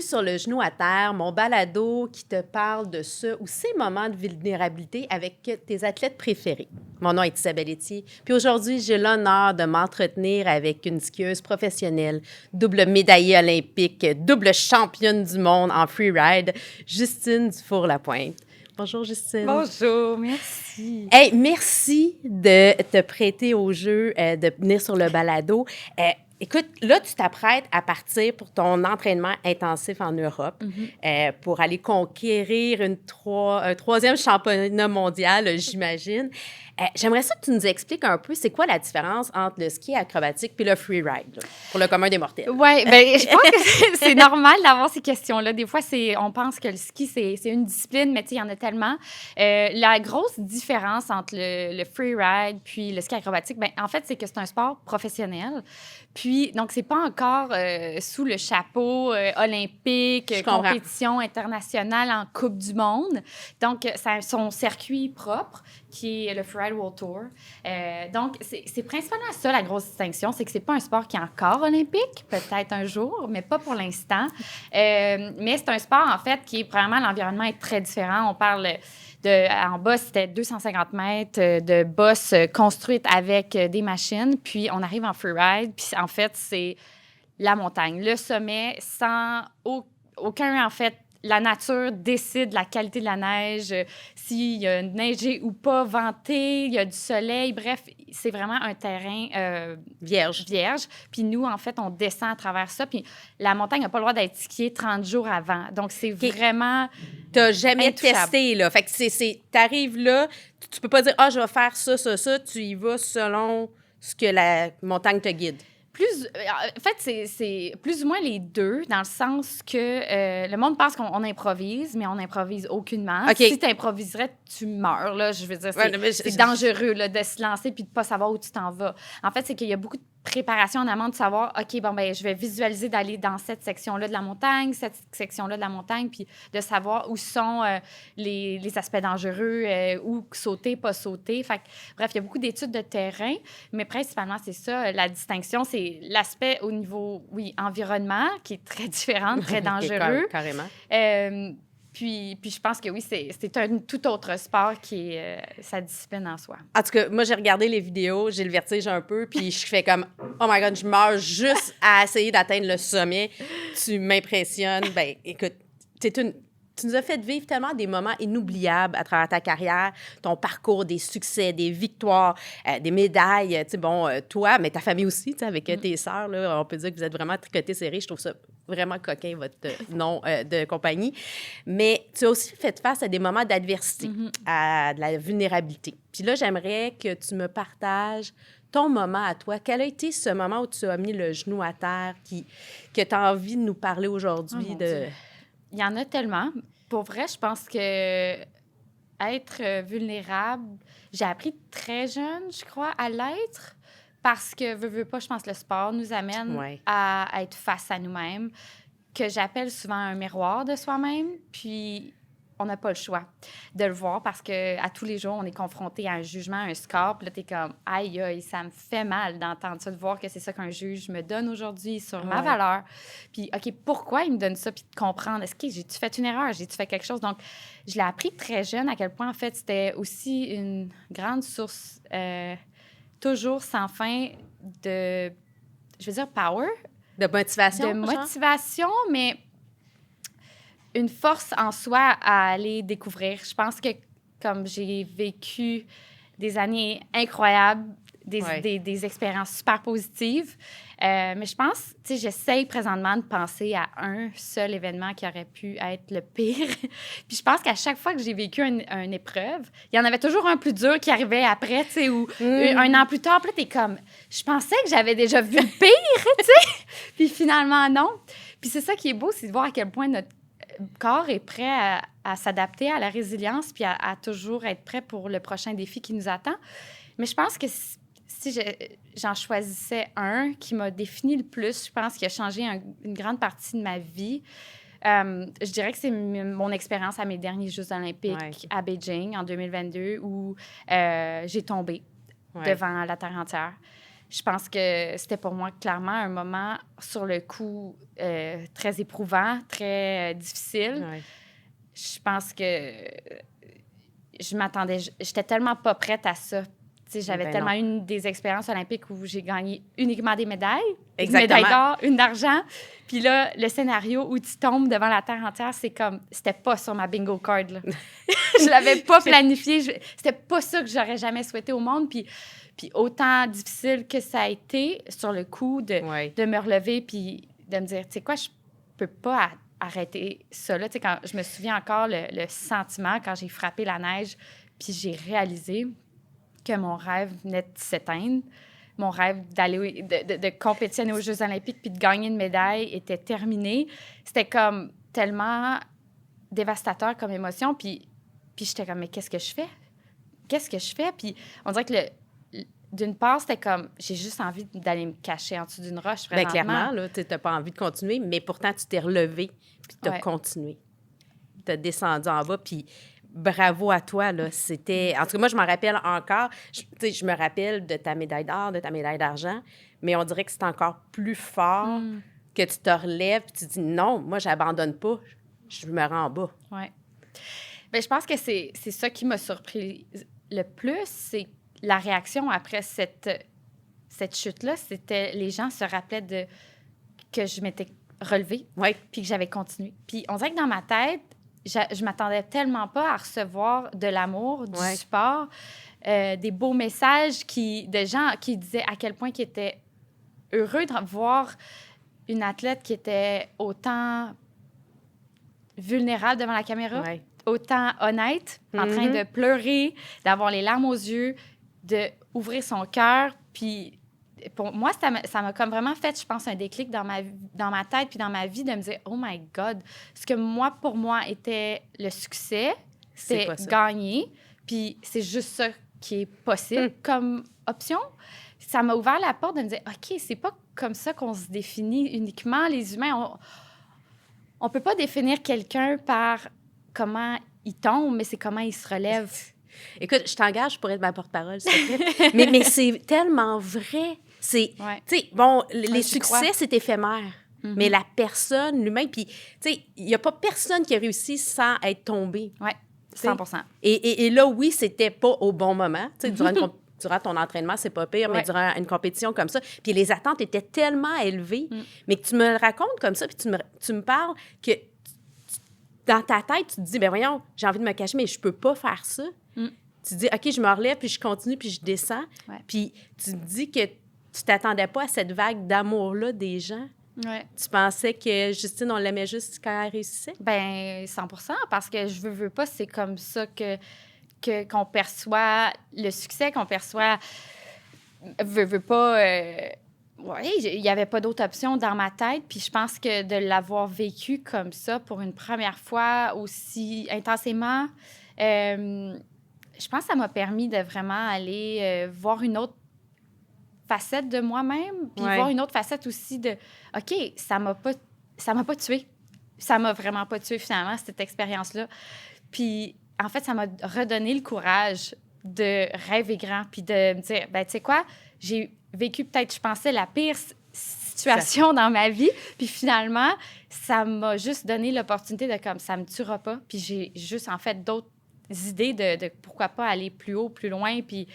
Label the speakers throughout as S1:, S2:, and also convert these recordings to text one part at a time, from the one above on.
S1: sur le genou à terre, mon balado qui te parle de ce ou ces moments de vulnérabilité avec tes athlètes préférés. Mon nom est Isabelle Etier, puis aujourd'hui, j'ai l'honneur de m'entretenir avec une skieuse professionnelle, double médaillée olympique, double championne du monde en freeride, Justine Dufour-Lapointe. Bonjour, Justine.
S2: Bonjour, merci.
S1: Hey, merci de te prêter au jeu, de venir sur le balado. Écoute, là, tu t'apprêtes à partir pour ton entraînement intensif en Europe pour aller conquérir un troisième championnat mondial, j'imagine. J'aimerais ça que tu nous expliques un peu c'est quoi la différence entre le ski acrobatique puis le freeride, là, pour le commun des mortels.
S2: Oui, bien, je pense que c'est normal d'avoir ces questions-là. Des fois, on pense que le ski, c'est une discipline, mais tu sais, il y en a tellement. La grosse différence entre le freeride puis le ski acrobatique, bien, en fait, c'est que c'est un sport professionnel. Puis, donc, c'est pas encore sous le chapeau olympique, compétition internationale en Coupe du monde. Donc, ça a son circuit propre, qui est le Freeride World Tour. Donc, c'est principalement ça, la grosse distinction, c'est que c'est pas un sport qui est encore olympique, peut-être un jour, mais pas pour l'instant. Mais c'est un sport, en fait, qui est vraiment, l'environnement est très différent. On parle en bas, c'était 250 mètres de bosse construite avec des machines. Puis, on arrive en freeride. Puis, en fait, c'est la montagne. Le sommet, sans aucun, en fait, la nature décide la qualité de la neige, s'il y a neigé ou pas, venté, il y a du soleil. Bref, c'est vraiment un terrain vierge. Puis nous, en fait, on descend à travers ça. Puis la montagne n'a pas le droit d'être skiée 30 jours avant. Donc, c'est vraiment...
S1: T'as jamais testé, là. Fait que t'arrives là, tu peux pas dire « Ah, je vais faire ça, ça, ça ». Tu y vas selon ce que la montagne te guide.
S2: En fait, c'est plus ou moins les deux, dans le sens que le monde pense qu'on improvise, mais on n'improvise aucunement.
S1: Okay.
S2: Si tu improviserais, tu meurs. Là, je veux dire, c'est dangereux là, de se lancer puis de ne pas savoir où tu t'en vas. En fait, c'est qu'il y a beaucoup de préparation en amont de savoir, OK, bon, ben je vais visualiser d'aller dans cette section-là de la montagne, cette section-là de la montagne, puis de savoir où sont les aspects dangereux, où sauter, pas sauter. Fait que, bref, il y a beaucoup d'études de terrain, mais principalement, c'est ça, la distinction, c'est l'aspect au niveau, oui, environnement, qui est très différent, très dangereux.
S1: Carrément.
S2: Puis je pense que oui, c'est un tout autre sport qui est sa discipline en soi.
S1: En tout cas, moi, j'ai regardé les vidéos, j'ai le vertige un peu, puis je fais comme « Oh my God, je meurs juste à essayer d'atteindre le sommet. Tu m'impressionnes. » Ben, écoute, tu nous as fait vivre tellement des moments inoubliables à travers ta carrière, ton parcours, des succès, des victoires, des médailles. Tu sais, bon, toi, mais ta famille aussi, tu sais, avec tes sœurs, là, on peut dire que vous êtes vraiment tricotés serrés. Je trouve ça vraiment coquin, votre nom de compagnie. Mais tu as aussi fait face à des moments d'adversité, à de la vulnérabilité. Puis là, j'aimerais que tu me partages ton moment à toi. Quel a été ce moment où tu as mis le genou à terre, que tu as envie de nous parler aujourd'hui de...
S2: Il y en a tellement. Pour vrai, je pense que être vulnérable, j'ai appris très jeune, je crois, à l'être, parce que, veux pas, je pense que le sport nous amène à être face à nous-mêmes, que j'appelle souvent un miroir de soi-même, puis on n'a pas le choix de le voir parce qu'à tous les jours, on est confronté à un jugement, à un score, puis là, t'es comme « Aïe, aïe, ça me fait mal d'entendre ça, de voir que c'est ça qu'un juge me donne aujourd'hui sur ma valeur. » Puis, OK, pourquoi il me donne ça? Puis de comprendre, est-ce que j'ai-tu fait une erreur? J'ai-tu fait quelque chose? Donc, je l'ai appris très jeune à quel point, en fait, c'était aussi une grande source toujours sans fin de, je veux dire, power.
S1: De motivation?
S2: De motivation, mais une force en soi à aller découvrir. Je pense que comme j'ai vécu des années incroyables, des expériences super positives, mais je pense, tu sais, j'essaye présentement de penser à un seul événement qui aurait pu être le pire. Puis je pense qu'à chaque fois que j'ai vécu une épreuve, il y en avait toujours un plus dur qui arrivait après, tu sais, ou un an plus tard, puis là, t'es comme, je pensais que j'avais déjà vu le pire, tu sais, puis finalement, non. Puis c'est ça qui est beau, c'est de voir à quel point notre corps est prêt à s'adapter à la résilience puis à toujours être prêt pour le prochain défi qui nous attend. Mais je pense que si j'en choisissais un qui m'a défini le plus, je pense qu'il a changé une grande partie de ma vie, je dirais que c'est mon expérience à mes derniers Jeux olympiques à Beijing en 2022 où j'ai tombé devant la terre entière. je pense que c'était pour moi clairement un moment, sur le coup, très éprouvant, très difficile.
S1: Ouais.
S2: Je pense que je m'attendais... J'étais tellement pas prête à ça. Tu sais, j'avais
S1: Ben
S2: tellement
S1: non.
S2: eu des expériences olympiques où j'ai gagné uniquement des médailles.
S1: Exactement.
S2: Une médaille d'or, une d'argent. Puis là, le scénario où tu tombes devant la terre entière, c'est comme... C'était pas sur ma bingo card, là. Je l'avais pas planifié. C'était pas ça que j'aurais jamais souhaité au monde. Puis autant difficile que ça a été, sur le coup, de me relever puis de me dire, tu sais quoi, je peux pas arrêter ça, là. Tu sais, quand je me souviens encore le sentiment quand j'ai frappé la neige puis j'ai réalisé que mon rêve venait de s'éteindre. Mon rêve d'aller de compétitionner aux Jeux olympiques puis de gagner une médaille était terminé. C'était comme tellement dévastateur comme émotion. Puis j'étais comme, mais qu'est-ce que je fais? Qu'est-ce que je fais? Puis on dirait que d'une part, c'était comme, j'ai juste envie d'aller me cacher en dessous d'une roche présentement.
S1: Bien, clairement, là, tu n'as pas envie de continuer, mais pourtant, tu t'es relevé puis tu as continué. Tu as descendu en bas, puis bravo à toi, là. C'était... En tout cas, moi, je m'en rappelle encore. Je me rappelle de ta médaille d'or, de ta médaille d'argent, mais on dirait que c'est encore plus fort que tu te relèves puis tu dis, non, moi, j'abandonne pas, je me rends en bas.
S2: Oui. Bien, je pense que c'est ça qui m'a surpris le plus, c'est la réaction après cette chute-là. C'était... Les gens se rappelaient que je m'étais relevée, puis que j'avais continué. Puis on dirait que dans ma tête, je m'attendais tellement pas à recevoir de l'amour, du support, des beaux messages de gens qui disaient à quel point ils étaient heureux de voir une athlète qui était autant vulnérable devant la caméra, autant honnête, en train de pleurer, d'avoir les larmes aux yeux, d'ouvrir son cœur. Puis pour moi, ça m'a comme vraiment fait, je pense, un déclic dans ma tête puis dans ma vie de me dire, oh my God, ce que pour moi, était le succès, c'est gagner. Puis c'est juste ça qui est possible comme option. Ça m'a ouvert la porte de me dire, OK, c'est pas comme ça qu'on se définit uniquement, les humains. On peut pas définir quelqu'un par comment il tombe, mais c'est comment il se relève.
S1: Écoute, je t'engage pour être ma porte-parole, s'il te plaît. mais c'est tellement vrai. C'est, tu sais, bon, les succès, c'est éphémère. Mais la personne, l'humain, puis, tu sais, il n'y a pas personne qui a réussi sans être tombé.
S2: Oui, 100%.
S1: Et là, oui, c'était pas au bon moment. Tu sais, durant ton entraînement, c'est pas pire, mais durant une compétition comme ça. Puis les attentes étaient tellement élevées, mais que tu me le racontes comme ça, puis tu me parles que dans ta tête, tu te dis, ben voyons, j'ai envie de me cacher, mais je peux pas faire ça. Tu te dis, OK, je me relève, puis je continue, puis je descends. Puis tu te dis que tu t'attendais pas à cette vague d'amour-là des gens. Tu pensais que Justine, on l'aimait juste quand elle réussissait?
S2: Bien, 100%, parce que je veux pas, c'est comme ça qu'on perçoit le succès, qu'on perçoit... Veux pas... Oui, il n'y avait pas d'autre option dans ma tête. Puis je pense que de l'avoir vécu comme ça pour une première fois aussi intensément, je pense que ça m'a permis de vraiment aller voir une autre facette de moi-même, puis voir une autre facette aussi de OK, ça m'a pas tuée. Ça m'a vraiment pas tuée finalement, cette expérience-là. Puis en fait, ça m'a redonné le courage de rêver grand, puis de me dire, ben tu sais quoi, j'ai vécu peut-être, je pensais, la pire situation dans ma vie, puis finalement, ça m'a juste donné l'opportunité de comme, ça me tuera pas, puis j'ai juste en fait d'autres idées de pourquoi pas aller plus haut, plus loin, puis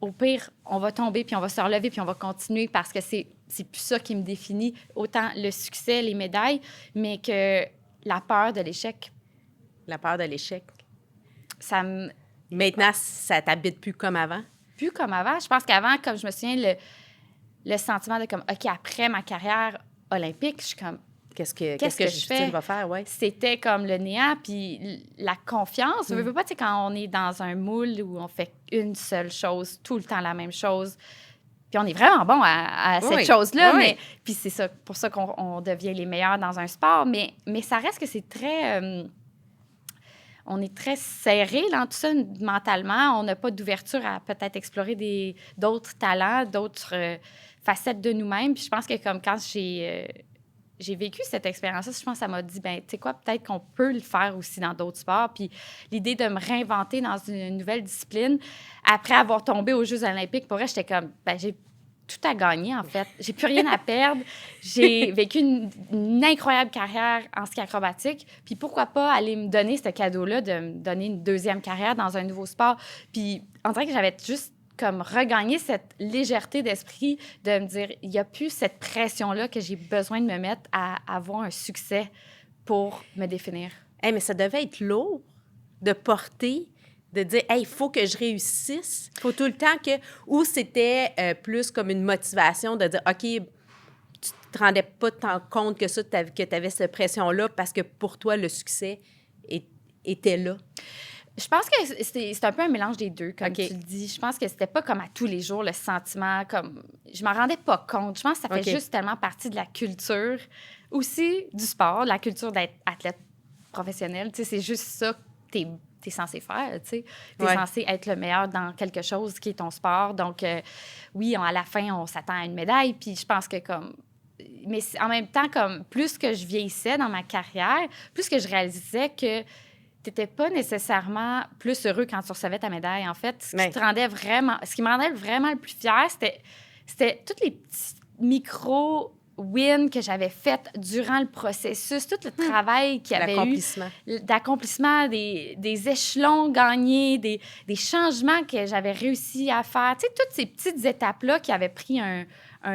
S2: au pire, on va tomber, puis on va se relever, puis on va continuer parce que c'est plus ça qui me définit, autant le succès, les médailles, mais que la peur de l'échec.
S1: La peur de l'échec.
S2: Ça.
S1: Maintenant, ça t'habite plus comme avant?
S2: Plus comme avant. Je pense qu'avant, comme je me souviens, le sentiment de comme, OK, après ma carrière olympique, je suis comme, qu'est-ce que
S1: Justine va faire?
S2: C'était comme le néant, puis la confiance. Je veux pas, tu sais, quand on est dans un moule où on fait une seule chose, tout le temps la même chose, puis on est vraiment bon à cette chose-là, mais puis c'est ça, pour ça qu'on devient les meilleurs dans un sport, mais ça reste que c'est très... on est très serré dans tout ça mentalement. On n'a pas d'ouverture à peut-être explorer d'autres talents, d'autres facettes de nous-mêmes. Puis je pense que comme quand j'ai vécu cette expérience-là, je pense que ça m'a dit, ben tu sais quoi, peut-être qu'on peut le faire aussi dans d'autres sports. Puis l'idée de me réinventer dans une nouvelle discipline, après avoir tombé aux Jeux olympiques, pour vrai, j'étais comme, ben tout à gagner, en fait. J'ai plus rien à perdre. J'ai vécu une incroyable carrière en ski acrobatique. Puis pourquoi pas aller me donner ce cadeau-là de me donner une deuxième carrière dans un nouveau sport. Puis on dirait que j'avais juste comme regagné cette légèreté d'esprit de me dire, il n'y a plus cette pression-là que j'ai besoin de me mettre à avoir un succès pour me définir.
S1: Hey, mais ça devait être lourd de porter, de dire, hey, il faut que je réussisse. Il faut tout le temps que. Ou c'était plus comme une motivation de dire, OK, tu te rendais pas tant compte que ça, que tu avais cette pression-là parce que pour toi, le succès était là.
S2: Je pense que c'est un peu un mélange des deux, comme
S1: OK.
S2: tu le dis. Je pense que c'était pas comme à tous les jours le sentiment, comme je m'en rendais pas compte. Je pense que ça fait
S1: OK.
S2: juste tellement partie de la culture, aussi du sport, de la culture d'être athlète professionnel. Tu sais, c'est juste ça que t'es censé faire, tu sais. T'es
S1: Ouais.
S2: censé être le meilleur dans quelque chose qui est ton sport. Donc, oui, à la fin, on s'attend à une médaille. Puis je pense que comme... Mais en même temps, comme plus que je vieillissais dans ma carrière, plus que je réalisais que t'étais pas nécessairement plus heureux quand tu recevais ta médaille. En fait, ce qui te rendait vraiment... Ce qui me rendait vraiment le plus fière, c'était tous les petits micro-wins que j'avais fait durant le processus, tout le travail qu'il y avait d'accomplissement, des échelons gagnés, des changements que j'avais réussi à faire. Tu sais, toutes ces petites étapes-là qui avaient pris un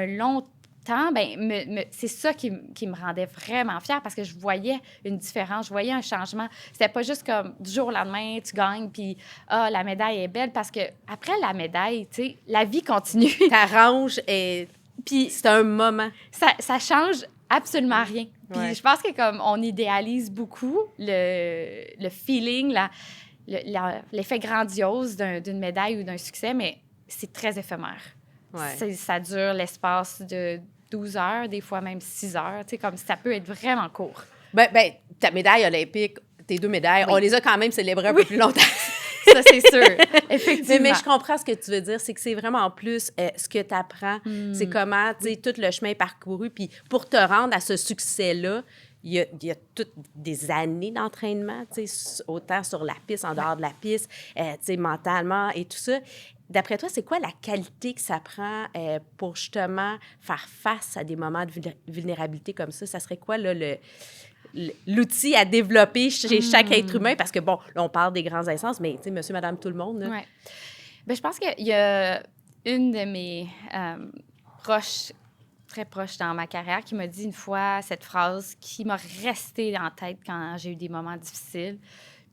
S2: long temps, ben, c'est ça qui me rendait vraiment fière parce que je voyais une différence, je voyais un changement. C'était pas juste comme du jour au lendemain, tu gagnes, puis la médaille est belle parce que après la médaille, tu sais, la vie continue.
S1: T'arranges et puis c'est un moment.
S2: Ça change absolument rien. Puis
S1: Ouais.
S2: je pense que comme on idéalise beaucoup le feeling, l'effet grandiose d'une médaille ou d'un succès, mais c'est très éphémère.
S1: Ouais.
S2: Ça dure l'espace de 12 heures, des fois même 6 heures. Tu sais, comme ça peut être vraiment court.
S1: Ben, ta médaille olympique, tes 2 médailles,
S2: Oui.
S1: on les a quand même célébrées un peu plus longtemps.
S2: Ça, c'est sûr. Effectivement.
S1: Mais je comprends ce que tu veux dire. C'est que c'est vraiment plus ce que tu apprends. C'est comment, tu sais, tout le chemin parcouru. Puis pour te rendre à ce succès-là, il y a toutes des années d'entraînement, tu sais, autant sur la piste, en dehors de la piste, tu sais, mentalement et tout ça. D'après toi, c'est quoi la qualité que ça prend pour justement faire face à des moments de vulnérabilité comme ça? Ça serait quoi, là, l'outil à développer chez chaque être humain? Parce que, bon, là, on parle des grands instances, mais, tu sais, monsieur, madame, tout le monde.
S2: Oui. Bien, je pense qu'il y a une de mes proches, très proche dans ma carrière, qui m'a dit une fois cette phrase qui m'a resté en tête quand j'ai eu des moments difficiles.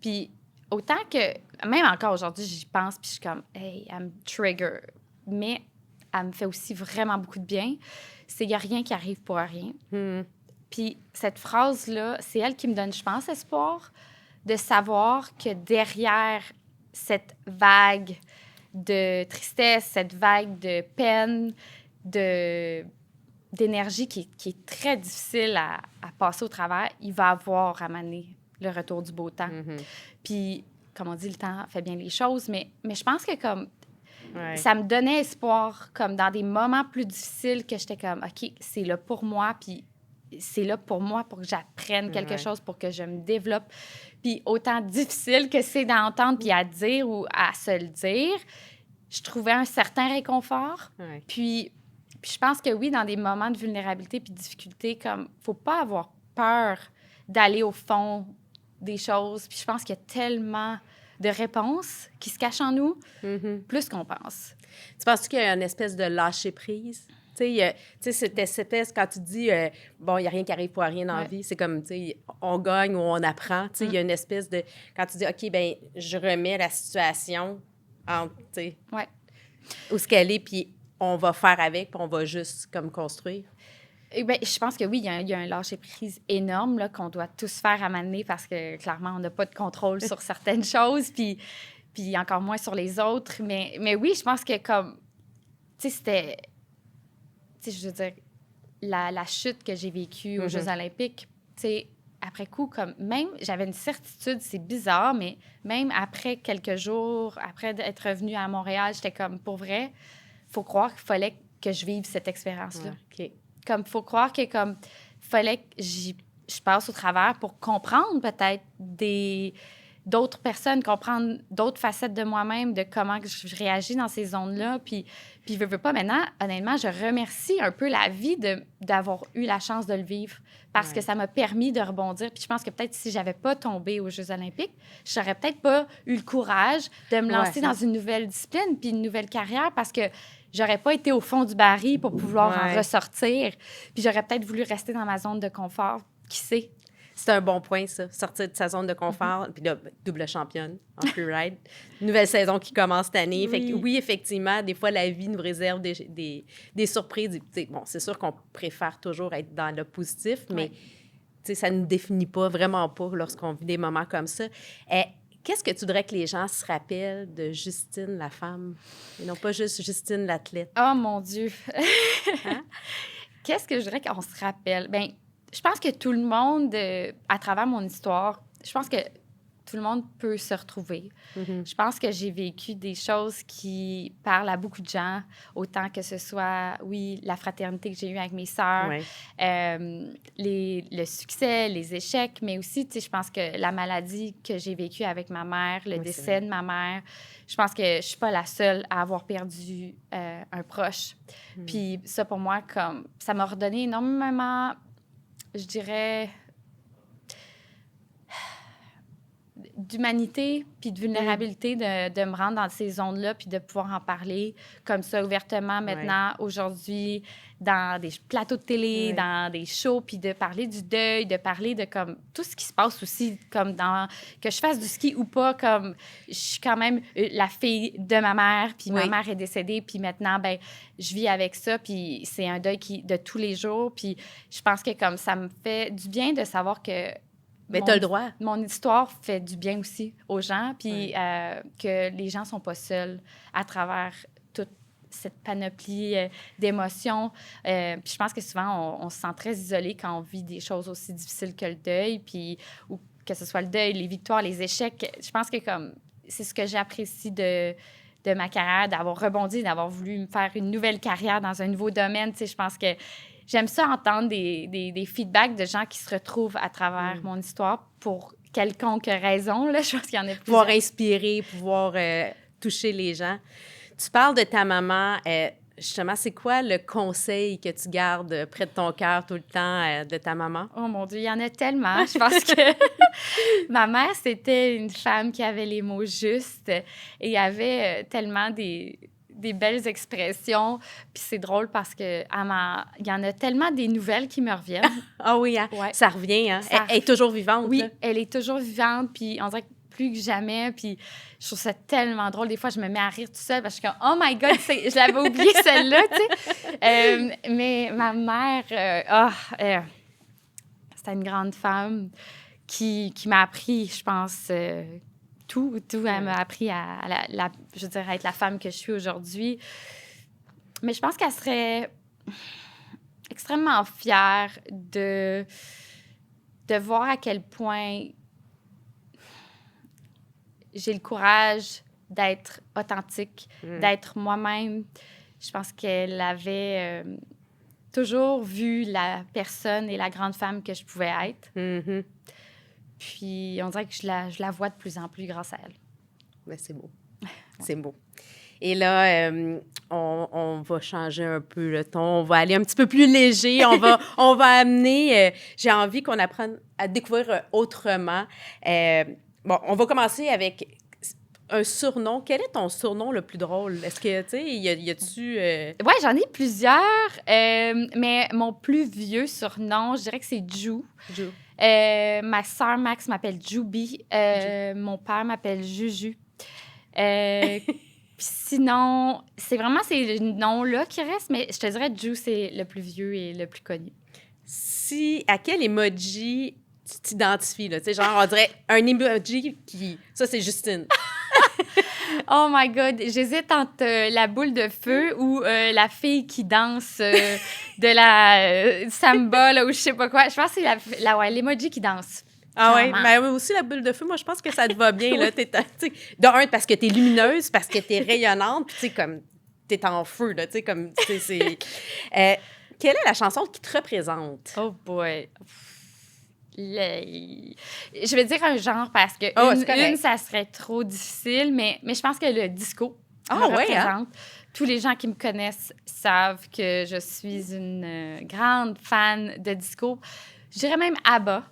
S2: Puis, autant que, même encore aujourd'hui, j'y pense, puis je suis comme, hey, elle me trigger. Mais elle me fait aussi vraiment beaucoup de bien. C'est qu'il n'y a rien qui arrive pour rien. Puis cette phrase-là, c'est elle qui me donne, je pense, espoir de savoir que derrière cette vague de tristesse, cette vague de peine, d'énergie qui est très difficile à passer au travers, il va avoir ramené le retour du beau temps. Puis, comme on dit, le temps fait bien les choses, mais je pense que comme ça me donnait espoir, comme dans des moments plus difficiles, que j'étais comme, OK, c'est là pour moi, puis c'est là pour moi, pour que j'apprenne quelque chose, pour que je me développe. Puis autant difficile que c'est d'entendre, puis à dire ou à se le dire, je trouvais un certain réconfort. Puis je pense que oui, dans des moments de vulnérabilité puis de difficulté, comme, faut pas avoir peur d'aller au fond des choses. Puis je pense qu'il y a tellement de réponses qui se cachent en nous, plus qu'on pense.
S1: Tu penses qu'il y a une espèce de lâcher-prise? Tu sais, cette espèce, quand tu dis, bon, il n'y a rien qui arrive pour rien dans la vie, c'est comme, tu sais, on gagne ou on apprend. Tu sais, il y a une espèce de... Quand tu dis, OK, bien, je remets la situation en, tu sais, où ce qu'elle est, puis on va faire avec, puis on va juste, comme, construire.
S2: Eh bien, je pense que oui, il y a un lâcher-prise énorme là, qu'on doit tous faire à m'amener parce que, clairement, on n'a pas de contrôle sur certaines choses, puis encore moins sur les autres. Mais oui, je pense que comme... Tu sais, c'était... Tu sais, je veux dire, la chute que j'ai vécue aux Jeux olympiques, tu sais, après coup, comme même, j'avais une certitude, c'est bizarre, mais même après quelques jours, après d'être revenue à Montréal, j'étais comme, pour vrai, il faut croire qu'il fallait que je vive cette expérience-là. Comme, il faut croire que, comme, il fallait que je passe au travers pour comprendre peut-être des d'autres personnes, comprendre d'autres facettes de moi-même, de comment je réagis dans ces zones-là. Puis veux pas, maintenant, honnêtement, je remercie un peu la vie d'avoir eu la chance de le vivre parce que ça m'a permis de rebondir. Puis je pense que peut-être si j'avais pas tombé aux Jeux olympiques, j'aurais peut-être pas eu le courage de me lancer dans une nouvelle discipline puis une nouvelle carrière parce que j'aurais pas été au fond du baril pour pouvoir en ressortir. Puis j'aurais peut-être voulu rester dans ma zone de confort. Qui sait?
S1: C'est un bon point, ça, sortir de sa zone de confort. Puis là, double championne en freeride. Nouvelle saison qui commence cette année.
S2: Oui.
S1: Fait que, oui, effectivement, des fois, la vie nous réserve des surprises. Bon, c'est sûr qu'on préfère toujours être dans le positif, mais ça ne nous définit pas, vraiment pas, lorsqu'on vit des moments comme ça. Qu'est-ce que tu voudrais que les gens se rappellent de Justine, la femme, et non pas juste Justine, l'athlète?
S2: Oh, mon Dieu! Hein? Qu'est-ce que je voudrais qu'on se rappelle? Bien, je pense que tout le monde, à travers mon histoire, je pense que tout le monde peut se retrouver. Je pense que j'ai vécu des choses qui parlent à beaucoup de gens, autant que ce soit, oui, la fraternité que j'ai eue avec mes sœurs, le succès, les échecs, mais aussi, tu sais, je pense que la maladie que j'ai vécue avec ma mère, le décès de ma mère, je pense que je suis pas la seule à avoir perdu un proche. Puis ça, pour moi, comme ça m'a redonné énormément, je dirais, d'humanité puis de vulnérabilité de me rendre dans ces zones-là puis de pouvoir en parler comme ça ouvertement maintenant, aujourd'hui, dans des plateaux de télé, dans des shows, puis de parler du deuil, de parler de comme tout ce qui se passe aussi, comme dans que je fasse du ski ou pas, comme je suis quand même la fille de ma mère, puis ma mère est décédée, puis maintenant, ben je vis avec ça, puis c'est un deuil de tous les jours, puis je pense que comme ça me fait du bien de savoir que
S1: mais tu as le droit.
S2: Mon histoire fait du bien aussi aux gens, puis que les gens ne sont pas seuls à travers toute cette panoplie d'émotions. Puis je pense que souvent, on se sent très isolé quand on vit des choses aussi difficiles que le deuil, puis ou que ce soit le deuil, les victoires, les échecs. Je pense que comme c'est ce que j'apprécie de ma carrière, d'avoir rebondi, d'avoir voulu me faire une nouvelle carrière dans un nouveau domaine. Tu sais, je pense que j'aime ça entendre des feedbacks de gens qui se retrouvent à travers mon histoire pour quelconque raison. Là. Je pense qu'il y en a plusieurs.
S1: Pouvoir inspirer, pouvoir toucher les gens. Tu parles de ta maman. Justement, c'est quoi le conseil que tu gardes près de ton cœur tout le temps de ta maman?
S2: Oh mon Dieu, il y en a tellement. Je pense que ma mère, c'était une femme qui avait les mots justes et avait tellement des belles expressions. Puis c'est drôle parce que il y en a tellement des nouvelles qui me reviennent.
S1: Ah oui, hein? Ça revient. Hein? Elle est toujours vivante.
S2: Oui,
S1: là.
S2: Elle est toujours vivante. Puis on dirait que plus que jamais. Puis je trouve ça tellement drôle. Des fois, je me mets à rire tout seul parce que je suis comme « Oh my God! » Je l'avais oublié celle-là, tu sais. Mais ma mère, c'était une grande femme qui m'a appris, je pense... Tout. Elle m'a appris à être la femme que je suis aujourd'hui. Mais je pense qu'elle serait extrêmement fière de voir à quel point j'ai le courage d'être authentique, d'être moi-même. Je pense qu'elle avait toujours vu la personne et la grande femme que je pouvais être. Puis, on dirait que je la vois de plus en plus grâce à elle.
S1: Bien, c'est beau. C'est beau. Et là, on va changer un peu le ton. On va aller un petit peu plus léger. On va amener... j'ai envie qu'on apprenne à découvrir autrement. Bon, on va commencer avec un surnom. Quel est ton surnom le plus drôle? Est-ce que, tu sais, y a-tu...
S2: Oui, j'en ai plusieurs. Mais mon plus vieux surnom, je dirais que c'est Jou.
S1: Jou.
S2: Ma sœur Max m'appelle Joubi. Mon père m'appelle Juju. Puis sinon, c'est vraiment ces noms-là qui restent, mais je te dirais Jou, c'est le plus vieux et le plus connu.
S1: À quel emoji tu t'identifies, là? Tu sais, genre, on dirait un emoji qui... Ça, c'est Justine.
S2: Oh my God! J'hésite entre la boule de feu ou la fille qui danse de la samba, là, ou je sais pas quoi. Je pense que c'est l'emoji qui danse.
S1: Ah oui, mais aussi la boule de feu, moi, je pense que ça te va bien. Là, d'un, parce que t'es lumineuse, parce que t'es rayonnante, puis tu sais, comme t'es en feu, là, tu sais, comme... quelle est la chanson qui te représente?
S2: Oh boy! Je vais dire un genre parce que une, ça serait trop difficile, mais je pense que le disco me représente. Tous les gens qui me connaissent savent que je suis une grande fan de disco. Je dirais même ABBA.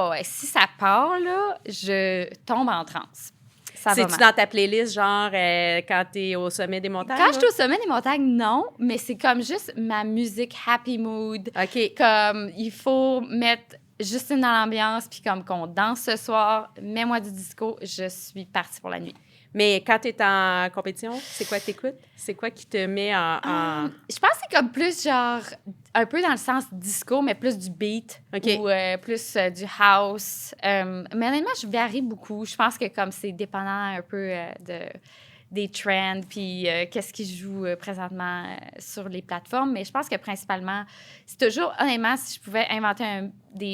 S2: Ouais. Si ça part, là, je tombe en transe.
S1: C'est-tu dans ta playlist, genre, quand t'es au sommet des montagnes?
S2: Quand je suis au sommet des montagnes, non, mais c'est comme juste ma musique happy mood.
S1: OK.
S2: Comme, il faut mettre Justine dans l'ambiance, puis comme qu'on danse ce soir, mets-moi du disco, je suis partie pour la nuit.
S1: Mais quand tu es en compétition, c'est quoi que t'écoutes? C'est quoi qui te met en...
S2: Je pense que c'est comme plus genre, un peu dans le sens disco, mais plus du beat ou plus du house. Mais honnêtement, je varie beaucoup. Je pense que comme c'est dépendant un peu des trends, puis qu'est-ce qui joue présentement sur les plateformes. Mais je pense que principalement, c'est toujours, honnêtement, si je pouvais inventer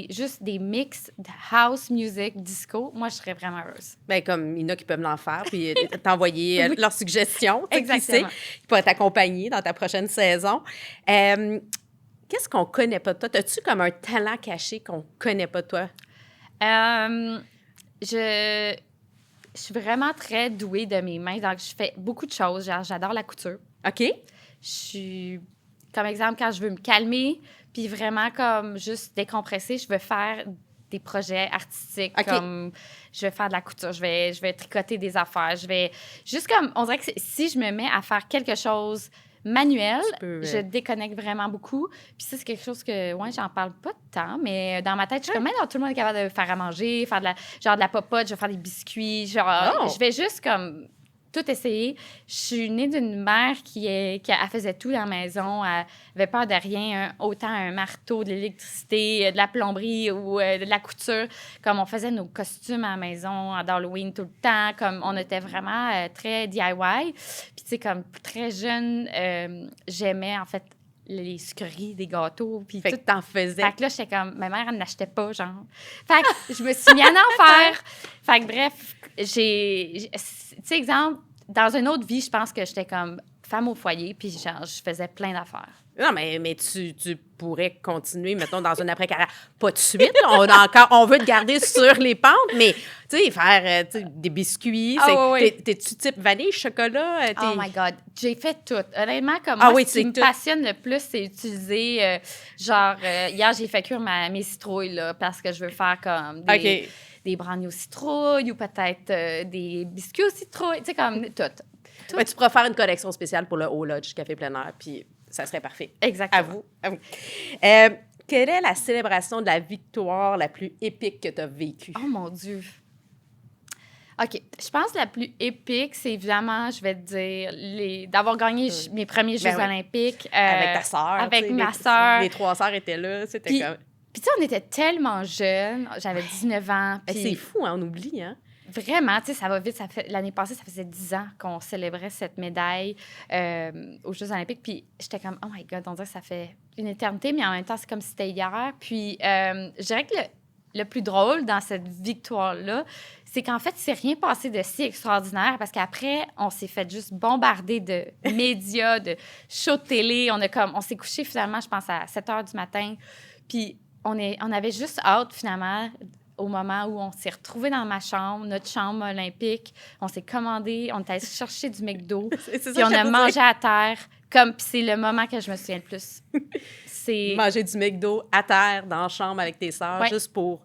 S2: juste des mix de house music, disco, moi, je serais vraiment heureuse.
S1: Bien, comme il y en a qui peuvent l'en faire, puis t'envoyer leurs suggestions.
S2: Exactement.
S1: Qui pourraient t'accompagner dans ta prochaine saison. Qu'est-ce qu'on connaît pas de toi? As-tu comme un talent caché qu'on connaît pas de toi?
S2: Je suis vraiment très douée de mes mains. Donc, je fais beaucoup de choses. Genre, j'adore la couture.
S1: OK.
S2: Je suis, comme exemple, quand je veux me calmer, puis vraiment comme juste décompresser, je veux faire des projets artistiques.
S1: Okay.
S2: Comme je vais faire de la couture, je vais tricoter des affaires. Je vais juste comme, on dirait que si je me mets à faire quelque chose manuel, je déconnecte vraiment beaucoup. Puis ça, c'est quelque chose que, j'en parle pas tant, mais dans ma tête, je suis comme, non, tout le monde est capable de faire à manger, faire de la popote, je vais faire des biscuits, je vais juste comme tout essayer. Je suis née d'une mère qui elle faisait tout dans la maison, elle avait peur de rien, autant un marteau, de l'électricité, de la plomberie ou de la couture. Comme on faisait nos costumes à la maison d'Halloween tout le temps, comme on était vraiment très DIY. Puis tu sais, comme très jeune, j'aimais en fait les sucreries, des gâteaux, puis
S1: fait
S2: tout.
S1: Que t'en faisais.
S2: Fait que là, j'étais comme, ma mère, elle n'achetait pas, genre. Fait que je me suis mis à en faire. Fait que bref, tu sais, exemple, dans une autre vie, je pense que j'étais comme femme au foyer, puis genre, je faisais plein d'affaires.
S1: Non, mais tu pourrais continuer, mettons, dans une après-carrière. Pas de suite, on veut te garder sur les pentes, mais, tu sais, faire des biscuits. T'es-tu type vanille, chocolat?
S2: Oh my God, j'ai fait tout. Honnêtement, comme
S1: moi,
S2: ce qui me passionne le plus, c'est utiliser, hier, j'ai fait cuire mes citrouilles, là, parce que je veux faire comme des brownies aux citrouilles ou peut-être des biscuits aux citrouilles, tu sais, comme tout.
S1: Ben, tu pourras faire une collection spéciale pour le Haut Lodge Café Plein Air, puis ça serait parfait.
S2: Exactement.
S1: À vous. Quelle est la célébration de la victoire la plus épique que tu as vécue?
S2: Oh mon Dieu! OK. Je pense que la plus épique, c'est évidemment, je vais te dire, d'avoir gagné mes premiers Jeux olympiques.
S1: Avec ta sœur.
S2: Avec ma sœur.
S1: Les 3 sœurs étaient là. C'était comme...
S2: Puis tu sais, on était tellement jeunes. J'avais 19 ans. Puis...
S1: C'est fou, hein, on oublie, hein?
S2: Vraiment, tu sais, ça va vite. L'année passée, ça faisait 10 ans qu'on célébrait cette médaille aux Jeux olympiques. Puis j'étais comme, oh my God, on dirait que ça fait une éternité, mais en même temps, c'est comme si c'était hier. Puis je dirais que le plus drôle dans cette victoire-là, c'est qu'en fait, c'est rien passé de si extraordinaire parce qu'après, on s'est fait juste bombarder de médias, de shows de télé. On s'est couché finalement, je pense, à 7 heures du matin. Puis on avait juste hâte, finalement, au moment où on s'est retrouvés dans ma chambre, notre chambre olympique. On s'est commandé, on est allé chercher du McDo. Puis on a mangé à terre. Puis c'est le moment que je me souviens le plus. C'est
S1: manger du McDo à terre dans la chambre avec tes sœurs, juste pour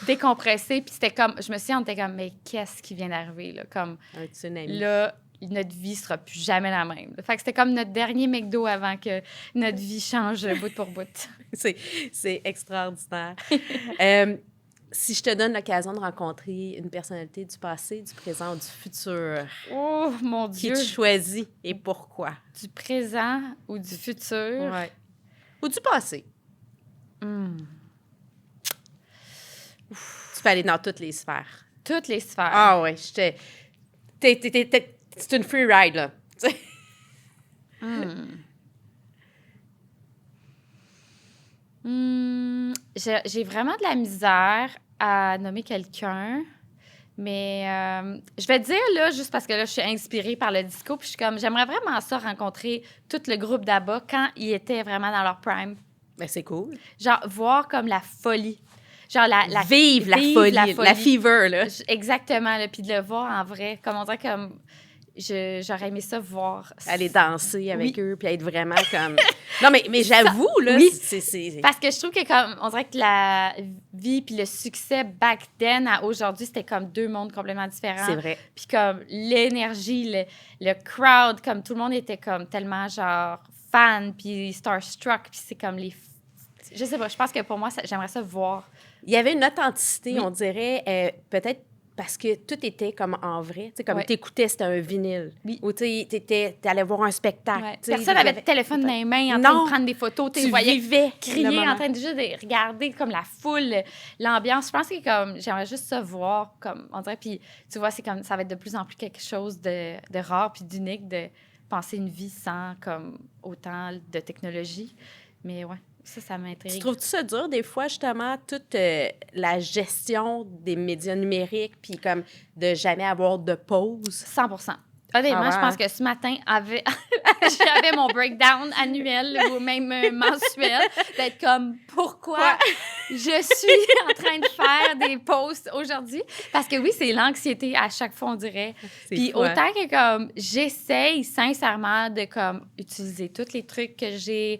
S2: décompresser. Puis c'était comme, je me souviens, on était comme, mais qu'est-ce qui vient d'arriver là? Comme
S1: un tsunami.
S2: Là, notre vie sera plus jamais la même. Fait que c'était comme notre dernier McDo avant que notre vie change bout pour bout.
S1: C'est extraordinaire. Si je te donne l'occasion de rencontrer une personnalité du passé, du présent ou du futur,
S2: oh mon Dieu!
S1: Qui tu choisis et pourquoi?
S2: Du présent ou du futur?
S1: Ouais. Ou du passé? Tu peux aller dans toutes les sphères.
S2: Toutes les sphères?
S1: Ah ouais, c'est une free ride, là.
S2: J'ai vraiment de la misère à nommer quelqu'un, mais je vais te dire, là, juste parce que là, je suis inspirée par le disco, puis je suis comme, j'aimerais vraiment ça rencontrer tout le groupe d'ABBA quand ils étaient vraiment dans leur prime.
S1: Ben, c'est cool.
S2: Genre, voir comme la folie. Genre,
S1: Vive la folie, la fever, là.
S2: Exactement, là, puis de le voir en vrai. Comme on dirait comme... J'aurais aimé ça voir.
S1: Aller danser avec eux, puis être vraiment comme... Non, mais j'avoue, là, c'est...
S2: Parce que je trouve que comme, on dirait que la vie puis le succès back then à aujourd'hui, c'était comme deux mondes complètement différents.
S1: C'est vrai.
S2: Puis comme l'énergie, le crowd, comme tout le monde était comme tellement genre fan, puis starstruck, puis c'est comme les... Je sais pas, je pense que pour moi, j'aimerais ça voir.
S1: Il y avait une authenticité, on dirait, peut-être parce que tout était comme en vrai. Tu sais, comme t'écoutais, c'était un vinyle.
S2: Oui.
S1: Ou tu t'allais voir un spectacle.
S2: Ouais. Personne n'avait de téléphone dans les mains en train de prendre des photos.
S1: Tu vivais
S2: crier, en train de juste de regarder comme la foule, l'ambiance. Je pense que comme j'aimerais juste ça voir, comme on dirait. Puis tu vois, c'est comme ça va être de plus en plus quelque chose de rare puis d'unique de penser une vie sans comme autant de technologie. Mais ouais. Ça m'intrigue.
S1: Tu trouves-tu ça dur, des fois, justement, toute la gestion des médias numériques, puis comme de jamais avoir de pause?
S2: 100%. Honnêtement, je pense que ce matin, j'avais mon breakdown annuel ou même mensuel, d'être comme, pourquoi je suis en train de faire des posts aujourd'hui? Parce que oui, c'est l'anxiété à chaque fois, on dirait. Puis autant que comme, j'essaye sincèrement de comme utiliser tous les trucs que j'ai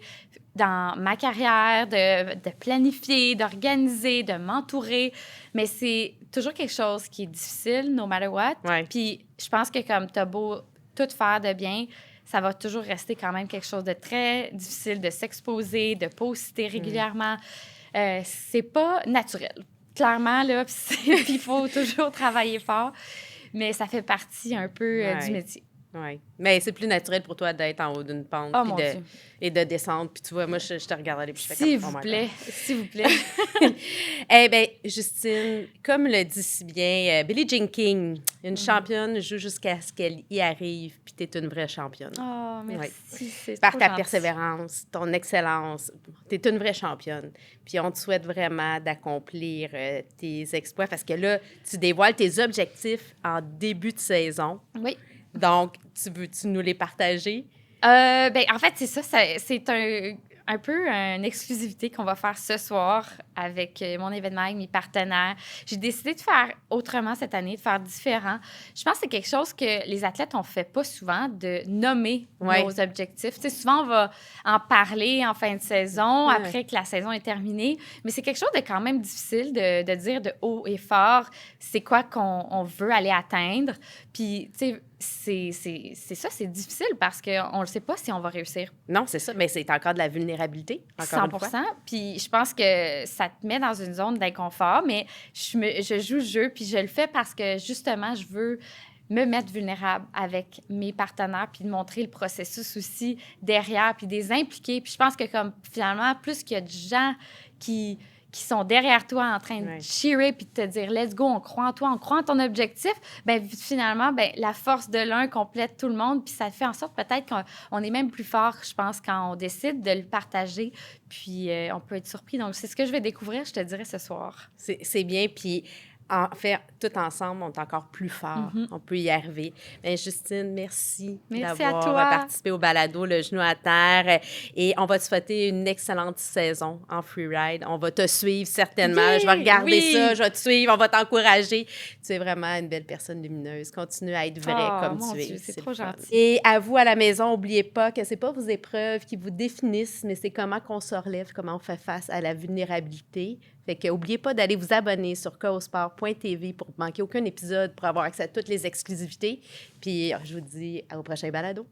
S2: dans ma carrière, de planifier, d'organiser, de m'entourer. Mais c'est toujours quelque chose qui est difficile, no matter what.
S1: Ouais.
S2: Puis je pense que comme t'as beau tout faire de bien, ça va toujours rester quand même quelque chose de très difficile de s'exposer, de poster régulièrement. C'est pas naturel. Clairement, là, puis il faut toujours travailler fort. Mais ça fait partie un peu du métier.
S1: Oui. Mais c'est plus naturel pour toi d'être en haut d'une pente et de descendre. Puis tu vois, moi, je te regarde aller puis je fais comme...
S2: S'il vous plaît.
S1: Eh bien, Justine, comme le dit si bien Billie Jean King, une championne joue jusqu'à ce qu'elle y arrive, puis tu es une vraie championne.
S2: Oh, merci.
S1: Ouais.
S2: C'est
S1: Par
S2: trop
S1: ta
S2: gentil.
S1: persévérance, ton excellence, tu es une vraie championne. Puis on te souhaite vraiment d'accomplir tes exploits parce que là, tu dévoiles tes objectifs en début de saison.
S2: Oui.
S1: Donc, tu nous les partager?
S2: Ben, en fait, c'est ça. C'est un peu une exclusivité qu'on va faire ce soir avec mon événement, avec mes partenaires. J'ai décidé de faire autrement cette année, de faire différent. Je pense que c'est quelque chose que les athlètes on fait pas souvent, de nommer nos objectifs. Tu sais, souvent, on va en parler en fin de saison, après que la saison est terminée, mais c'est quelque chose de quand même difficile de dire de haut et fort c'est quoi qu'on veut aller atteindre. Puis, tu sais, c'est ça, c'est difficile parce qu'on ne sait pas si on va réussir.
S1: Non, c'est ça, mais c'est encore de la vulnérabilité, encore
S2: 100%. Une fois. Puis je pense que ça te met dans une zone d'inconfort, mais je joue le jeu, puis je le fais parce que, justement, je veux me mettre vulnérable avec mes partenaires, puis de montrer le processus aussi derrière, puis des impliquer. Puis je pense que, comme finalement, plus qu'il y a de gens qui sont derrière toi en train de cheerer puis de te dire « let's go, on croit en toi, on croit en ton objectif », bien finalement, bien, la force de l'un complète tout le monde puis ça fait en sorte peut-être qu'on est même plus fort, je pense, quand on décide de le partager puis on peut être surpris. Donc, c'est ce que je vais découvrir, je te dirai ce soir.
S1: C'est bien, puis en fait, tout ensemble, on est encore plus fort. On peut y arriver. Bien, Justine, merci d'avoir participé au balado Le Genou à terre. Et on va te souhaiter une excellente saison en freeride. On va te suivre certainement.
S2: Oui,
S1: je vais regarder ça, je vais te suivre, on va t'encourager. Tu es vraiment une belle personne lumineuse. Continue à être vraie comme tu es.
S2: C'est trop gentil.
S1: Et à vous, à la maison, n'oubliez pas que c'est pas vos épreuves qui vous définissent, mais c'est comment qu'on se relève, comment on fait face à la vulnérabilité. Fait que n'oubliez pas d'aller vous abonner sur causeport.tv pour ne manquer aucun épisode, pour avoir accès à toutes les exclusivités. Puis je vous dis au prochain balado.